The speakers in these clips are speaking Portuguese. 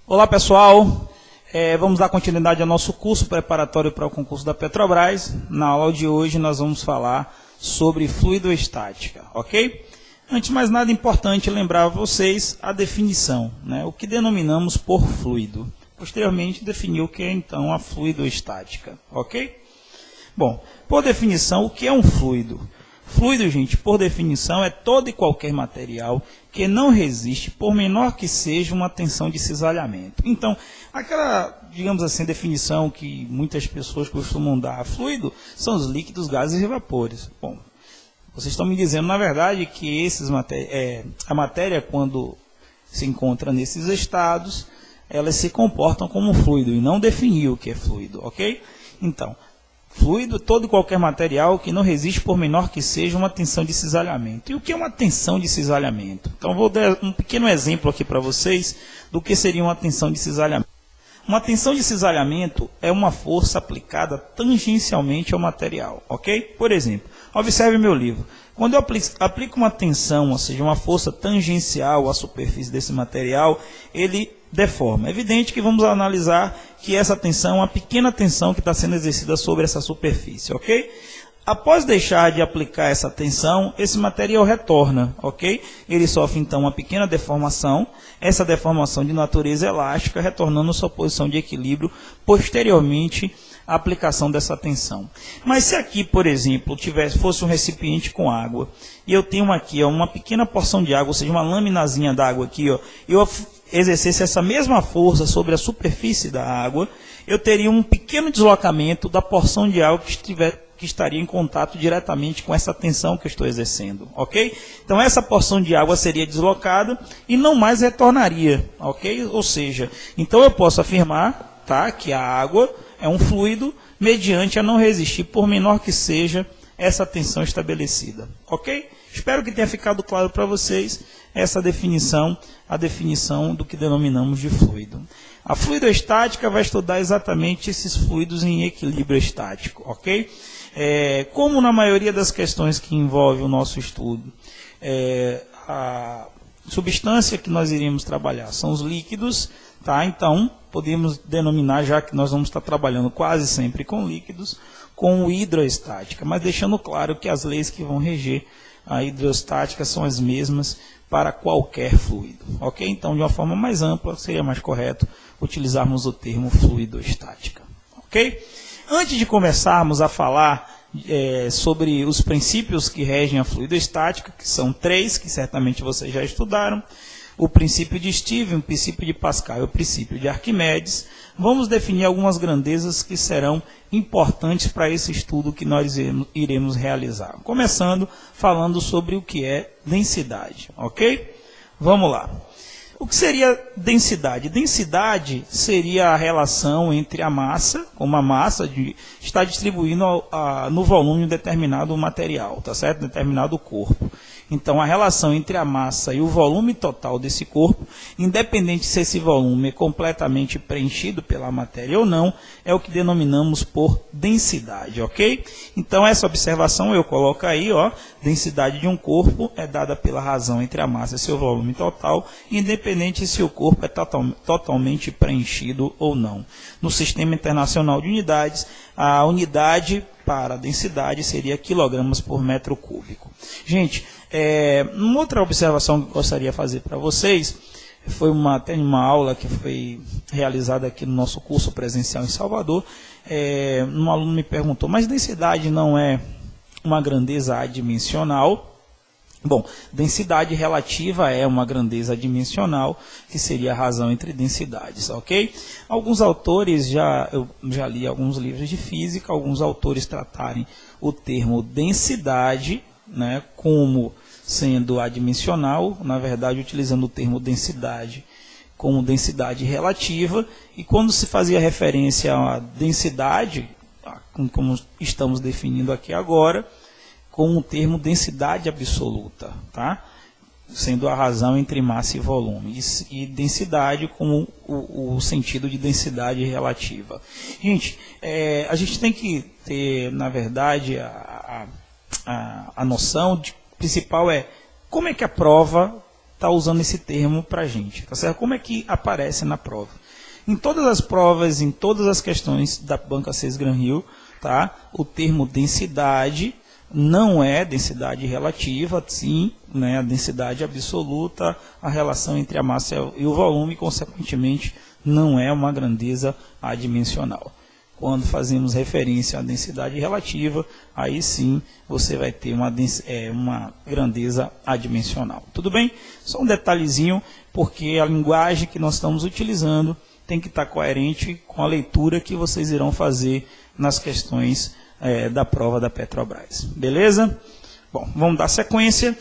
Olá pessoal, vamos dar continuidade ao nosso curso preparatório para o concurso da Petrobras. Na aula de hoje nós vamos falar sobre fluidoestática, ok? Antes de mais nada, é importante lembrar a vocês a definição, né? O que denominamos por fluido. Posteriormente definir o que é então a fluidoestática, ok? Bom, por definição, o que é um fluido? Fluido, gente, por definição, é todo e qualquer material que não resiste, por menor que seja, uma tensão de cisalhamento. Então, aquela, digamos assim, definição que muitas pessoas costumam dar a fluido são os líquidos, gases e vapores. Bom, vocês estão me dizendo, na verdade, que a matéria, quando se encontra nesses estados, elas se comportam como fluido e não definir o que é fluido, ok? Então, fluido, todo e qualquer material que não resiste, por menor que seja, uma tensão de cisalhamento. E o que é uma tensão de cisalhamento? Então, vou dar um pequeno exemplo aqui para vocês do que seria uma tensão de cisalhamento. Uma tensão de cisalhamento é uma força aplicada tangencialmente ao material, ok? Por exemplo, observe meu livro. Quando eu aplico uma tensão, ou seja, uma força tangencial à superfície desse material, ele deforma. É evidente que vamos analisar que essa tensão é uma pequena tensão que está sendo exercida sobre essa superfície, ok? Após deixar de aplicar essa tensão, esse material retorna, ok? Ele sofre então uma pequena deformação, essa deformação de natureza elástica, retornando à sua posição de equilíbrio posteriormente à aplicação dessa tensão. Mas se aqui, por exemplo, fosse um recipiente com água, e eu tenho aqui uma pequena porção de água, ou seja, uma laminazinha d'água aqui, eu exercesse essa mesma força sobre a superfície da água, eu teria um pequeno deslocamento da porção de água que estaria em contato diretamente com essa tensão que eu estou exercendo, ok? Então essa porção de água seria deslocada e não mais retornaria, ok? Ou seja, então eu posso afirmar, tá, que a água é um fluido mediante a não resistir, por menor que seja essa tensão estabelecida, ok? Espero que tenha ficado claro para vocês essa definição, a definição do que denominamos de fluido. A fluidoestática vai estudar exatamente esses fluidos em equilíbrio estático, ok? Como na maioria das questões que envolvem o nosso estudo, a substância que nós iríamos trabalhar são os líquidos, tá? Então, podemos denominar, já que nós vamos estar trabalhando quase sempre com líquidos, com hidroestática, mas deixando claro que as leis que vão reger a hidroestática são as mesmas para qualquer fluido, ok? Então, de uma forma mais ampla, seria mais correto utilizarmos o termo fluidoestática, ok? Antes de começarmos a falar sobre os princípios que regem a fluidoestática, que são 3, que certamente vocês já estudaram, o princípio de Stevens, o princípio de Pascal e o princípio de Arquimedes, vamos definir algumas grandezas que serão importantes para esse estudo que nós iremos realizar. Começando falando sobre o que é densidade, ok? Vamos lá. O que seria densidade? Densidade seria a relação entre a massa, como a massa está distribuindo no volume de um determinado material, tá certo? Determinado corpo. Então, a relação entre a massa e o volume total desse corpo, independente se esse volume é completamente preenchido pela matéria ou não, é o que denominamos por densidade, ok? Então, essa observação eu coloco aí, densidade de um corpo é dada pela razão entre a massa e seu volume total, independente se o corpo é totalmente preenchido ou não. No Sistema Internacional de Unidades, a unidade para a densidade seria quilogramas por metro cúbico. Gente, uma outra observação que eu gostaria de fazer para vocês, foi até uma aula que foi realizada aqui no nosso curso presencial em Salvador, um aluno me perguntou, mas densidade não é uma grandeza adimensional? Bom, densidade relativa é uma grandeza adimensional, que seria a razão entre densidades, ok? Alguns autores, eu já li alguns livros de física, alguns autores tratarem o termo densidade, né, como sendo adimensional, na verdade utilizando o termo densidade como densidade relativa, e quando se fazia referência à densidade, como estamos definindo aqui agora, com o termo densidade absoluta, tá? Sendo a razão entre massa e volume, e densidade como o sentido de densidade relativa. Gente, a gente tem que ter, na verdade, a noção principal como é que a prova estar usando esse termo para a gente, tá certo? Como é que aparece na prova? Em todas as provas, em todas as questões da banca 6 Gran Rio, tá? O termo densidade não é densidade relativa, sim, né? A densidade absoluta, a relação entre a massa e o volume, consequentemente, não é uma grandeza adimensional. Quando fazemos referência à densidade relativa, aí sim você vai ter uma grandeza adimensional. Tudo bem? Só um detalhezinho, porque a linguagem que nós estamos utilizando tem que estar coerente com a leitura que vocês irão fazer nas questões da prova da Petrobras. Beleza? Bom, vamos dar sequência.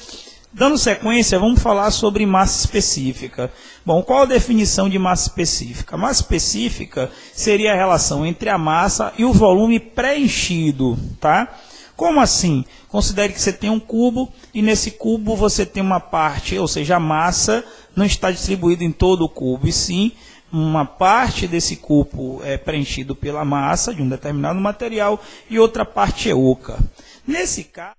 Dando sequência, vamos falar sobre massa específica. Bom, qual a definição de massa específica? Massa específica seria a relação entre a massa e o volume preenchido, tá? Como assim? Considere que você tem um cubo e nesse cubo você tem uma parte, ou seja, a massa não está distribuída em todo o cubo, e sim uma parte desse cubo é preenchido pela massa de um determinado material e outra parte é oca. Nesse caso,